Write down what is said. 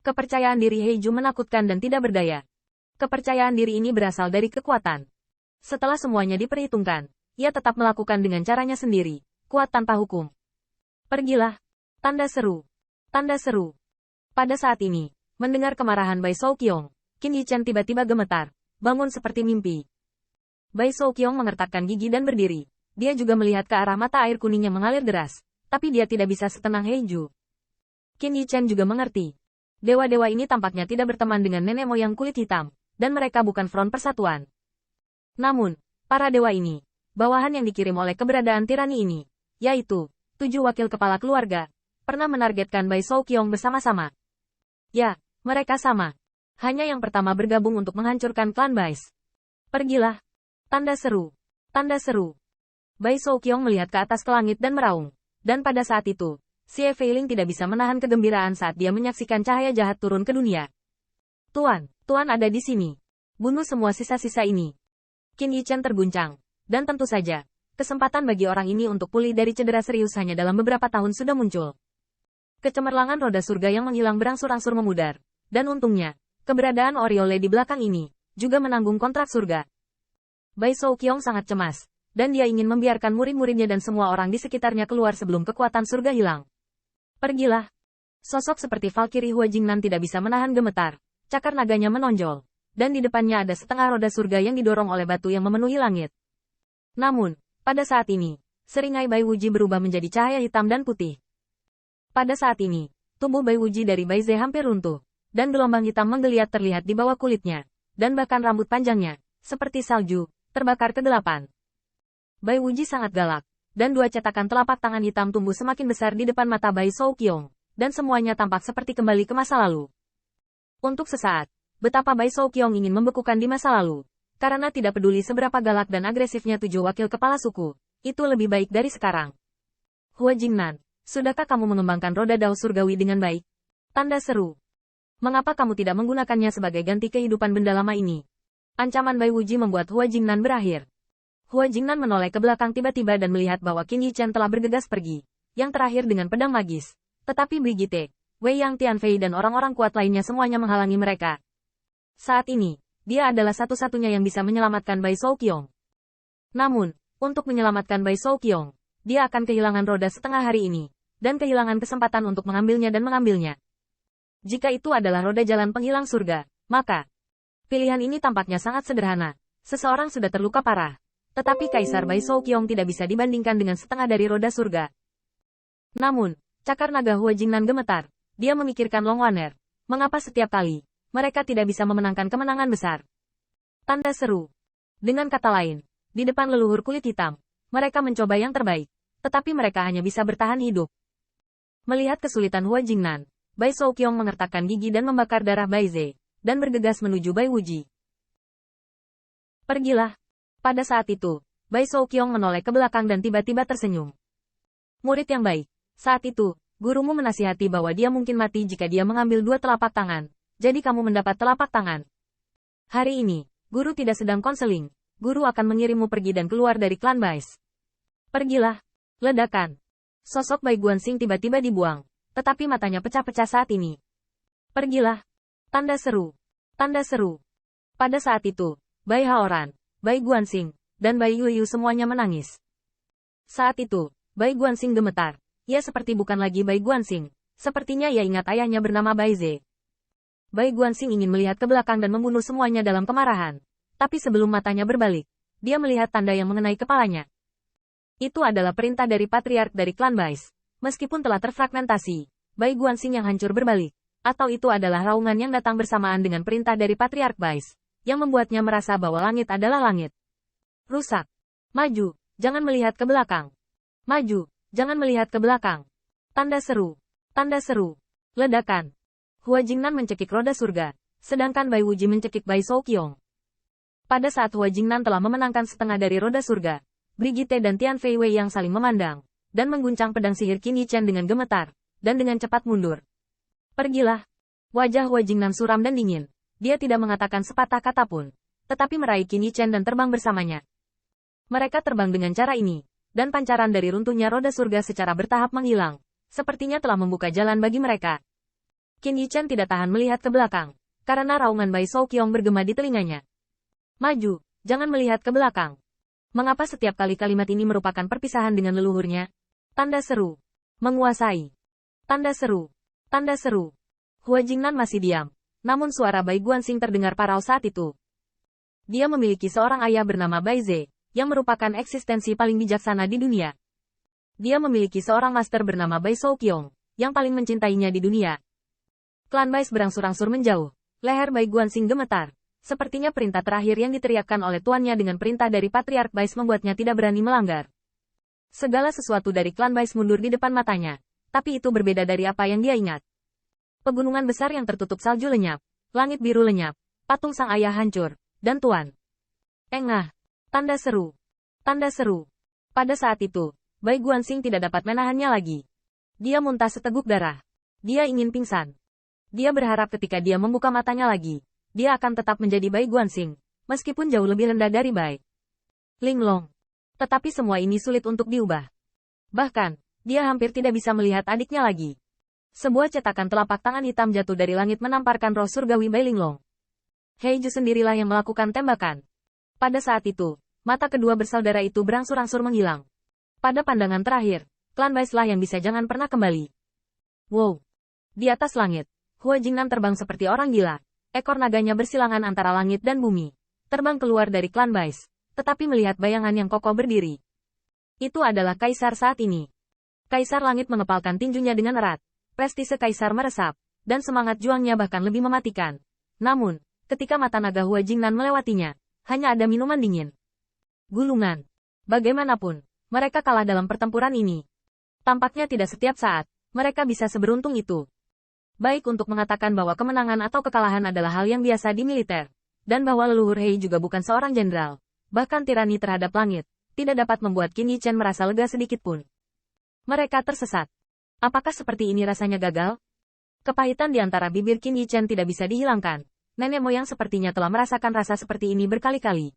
Kepercayaan diri Heiju menakutkan dan tidak berdaya. Kepercayaan diri ini berasal dari kekuatan. Setelah semuanya diperhitungkan, ia tetap melakukan dengan caranya sendiri, kuat tanpa hukum. Pergilah. Tanda seru. Tanda seru. Pada saat ini, mendengar kemarahan Bai Shouqiong, Qin Yichen tiba-tiba gemetar, bangun seperti mimpi. Bai Shouqiong mengertakkan gigi dan berdiri. Dia juga melihat ke arah mata air kuning yang mengalir deras, tapi dia tidak bisa setenang Heiju. Qin Yichen juga mengerti. Dewa-dewa ini tampaknya tidak berteman dengan nenek moyang kulit hitam, dan mereka bukan front persatuan. Namun, para dewa ini, bawahan yang dikirim oleh keberadaan tirani ini, yaitu 7 wakil kepala keluarga, pernah menargetkan Bai Shouqiong bersama-sama. Ya, mereka sama. Hanya yang pertama bergabung untuk menghancurkan klan Bais. Pergilah. Tanda seru. Tanda seru. Bai Shouqiong melihat ke atas ke langit dan meraung. Dan pada saat itu, Xie Feiling tidak bisa menahan kegembiraan saat dia menyaksikan cahaya jahat turun ke dunia. Tuan ada di sini. Bunuh semua sisa-sisa ini. Qin Yichen terguncang. Dan tentu saja, kesempatan bagi orang ini untuk pulih dari cedera serius hanya dalam beberapa tahun sudah muncul. Kecemerlangan roda surga yang menghilang berangsur-angsur memudar. Dan untungnya, keberadaan Oriole di belakang ini, juga menanggung kontrak surga. Bai Shouqiong sangat cemas, dan dia ingin membiarkan murid-muridnya dan semua orang di sekitarnya keluar sebelum kekuatan surga hilang. Pergilah. Sosok seperti Valkyrie Hua Jingnan tidak bisa menahan gemetar. Cakar naganya menonjol. Dan di depannya ada setengah roda surga yang didorong oleh batu yang memenuhi langit. Namun, pada saat ini, seringai Bai Wuji berubah menjadi cahaya hitam dan putih. Pada saat ini, tubuh Bai Wuji dari Bai Ze hampir runtuh. Dan gelombang hitam menggeliat terlihat di bawah kulitnya. Dan bahkan rambut panjangnya, seperti salju, terbakar kegelapan. Bai Wuji sangat galak. Dan 2 cetakan telapak tangan hitam tumbuh semakin besar di depan mata Bai Shouqiong, dan semuanya tampak seperti kembali ke masa lalu. Untuk sesaat, betapa Bai Shouqiong ingin membekukan di masa lalu, karena tidak peduli seberapa galak dan agresifnya 7 wakil kepala suku, itu lebih baik dari sekarang. Hua Jingnan, sudahkah kamu mengembangkan roda dao surgawi dengan baik? Tanda seru. Mengapa kamu tidak menggunakannya sebagai ganti kehidupan benda lama ini? Ancaman Bai Wuji membuat Hua Jingnan berakhir. Hua Jingnan menoleh ke belakang tiba-tiba dan melihat bahwa Qin Yichen telah bergegas pergi. Yang terakhir dengan pedang magis. Tetapi Brigitte, Wei Yang Tianfei dan orang-orang kuat lainnya semuanya menghalangi mereka. Saat ini, dia adalah satu-satunya yang bisa menyelamatkan Bai Shouqiong. Namun, untuk menyelamatkan Bai Shouqiong, dia akan kehilangan roda setengah hari ini. Dan kehilangan kesempatan untuk mengambilnya dan mengambilnya. Jika itu adalah roda jalan penghilang surga, maka pilihan ini tampaknya sangat sederhana. Seseorang sudah terluka parah. Tetapi Kaisar Bai Shouqiong tidak bisa dibandingkan dengan setengah dari roda surga. Namun, cakar naga Hua Jingnan gemetar. Dia memikirkan Long Waner. Mengapa setiap kali, mereka tidak bisa memenangkan kemenangan besar? Tanda seru. Dengan kata lain, di depan leluhur kulit hitam, mereka mencoba yang terbaik. Tetapi mereka hanya bisa bertahan hidup. Melihat kesulitan Hua Jingnan, Bai Shouqiong mengertakkan gigi dan membakar darah Bai Ze, dan bergegas menuju Bai Wuji. Pergilah. Pada saat itu, Bai Shouqiong menoleh ke belakang dan tiba-tiba tersenyum. Murid yang baik. Saat itu, gurumu menasihati bahwa dia mungkin mati jika dia mengambil 2 telapak tangan. Jadi kamu mendapat telapak tangan. Hari ini, guru tidak sedang konseling. Guru akan mengirimmu pergi dan keluar dari klan Bais. Pergilah. Ledakan. Sosok Bai Guanxing tiba-tiba dibuang. Tetapi matanya pecah-pecah saat ini. Pergilah. Tanda seru. Tanda seru. Pada saat itu, Bai Haoran, Bai Guanxing, dan Bai Yuyu semuanya menangis. Saat itu, Bai Guanxing gemetar. Ia seperti bukan lagi Bai Guanxing. Sepertinya ia ingat ayahnya bernama Bai Ze. Bai Guanxing ingin melihat ke belakang dan membunuh semuanya dalam kemarahan. Tapi sebelum matanya berbalik, dia melihat tanda yang mengenai kepalanya. Itu adalah perintah dari patriark dari klan Bais. Meskipun telah terfragmentasi, Bai Guanxing yang hancur berbalik. Atau itu adalah raungan yang datang bersamaan dengan perintah dari patriark Bais, yang membuatnya merasa bahwa langit adalah langit. Rusak. Maju, jangan melihat ke belakang. Maju, jangan melihat ke belakang. Tanda seru. Tanda seru. Ledakan. Hua Jingnan mencekik roda surga, sedangkan Bai Wuji mencekik Bai Shouqiong. Pada saat Hua Jingnan telah memenangkan setengah dari roda surga, Brigitte dan Tianfei Wei yang saling memandang, dan mengguncang pedang sihir Qin Yichen dengan gemetar, dan dengan cepat mundur. Pergilah. Wajah Hua Jingnan suram dan dingin. Dia tidak mengatakan sepatah kata pun, tetapi meraih Qin Yichen dan terbang bersamanya. Mereka terbang dengan cara ini, dan pancaran dari runtuhnya roda surga secara bertahap menghilang, sepertinya telah membuka jalan bagi mereka. Qin Yichen tidak tahan melihat ke belakang, karena raungan Bai Souqiong bergema di telinganya. Maju, jangan melihat ke belakang. Mengapa setiap kali kalimat ini merupakan perpisahan dengan leluhurnya? Tanda seru. Menguasai. Tanda seru. Tanda seru. Hua Jingnan masih diam, namun suara Bai Guanxing terdengar parau saat itu. Dia memiliki seorang ayah bernama Bai Ze, yang merupakan eksistensi paling bijaksana di dunia. Dia memiliki seorang master bernama Bai Souqiong, yang paling mencintainya di dunia. Klan Bai berangsur-angsur menjauh, leher Bai Guanxing gemetar. Sepertinya perintah terakhir yang diteriakkan oleh tuannya dengan perintah dari Patriark Bai membuatnya tidak berani melanggar. Segala sesuatu dari klan Bai mundur di depan matanya, tapi itu berbeda dari apa yang dia ingat. Pegunungan besar yang tertutup salju lenyap, langit biru lenyap, patung sang ayah hancur. Dan Tuan. Engah. Tanda seru. Tanda seru. Pada saat itu, Bai Guanxing tidak dapat menahannya lagi. Dia muntah seteguk darah. Dia ingin pingsan. Dia berharap ketika dia membuka matanya lagi, dia akan tetap menjadi Bai Guanxing, meskipun jauh lebih rendah dari Bai Linglong. Tetapi semua ini sulit untuk diubah. Bahkan, dia hampir tidak bisa melihat adiknya lagi. Sebuah cetakan telapak tangan hitam jatuh dari langit menamparkan roh surgawi Bai Linglong. Heiju sendirilah yang melakukan tembakan. Pada saat itu, mata kedua bersaudara itu berangsur-angsur menghilang. Pada pandangan terakhir, klan Bai lah yang bisa jangan pernah kembali. Wow! Di atas langit, Hua Jingnan terbang seperti orang gila. Ekor naganya bersilangan antara langit dan bumi. Terbang keluar dari klan Bai, tetapi melihat bayangan yang kokoh berdiri. Itu adalah Kaisar saat ini. Kaisar langit mengepalkan tinjunya dengan erat. Prestise Kaisar meresap, dan semangat juangnya bahkan lebih mematikan. Namun, ketika mata naga Hua Jingnan melewatinya, hanya ada minuman dingin. Gulungan. Bagaimanapun, mereka kalah dalam pertempuran ini. Tampaknya tidak setiap saat, mereka bisa seberuntung itu. Baik untuk mengatakan bahwa kemenangan atau kekalahan adalah hal yang biasa di militer. Dan bahwa leluhur Hei juga bukan seorang jenderal. Bahkan tirani terhadap langit, tidak dapat membuat Qin Yichen merasa lega sedikit pun. Mereka tersesat. Apakah seperti ini rasanya gagal? Kepahitan di antara bibir Qin Yichen tidak bisa dihilangkan. Nenek moyang sepertinya telah merasakan rasa seperti ini berkali-kali.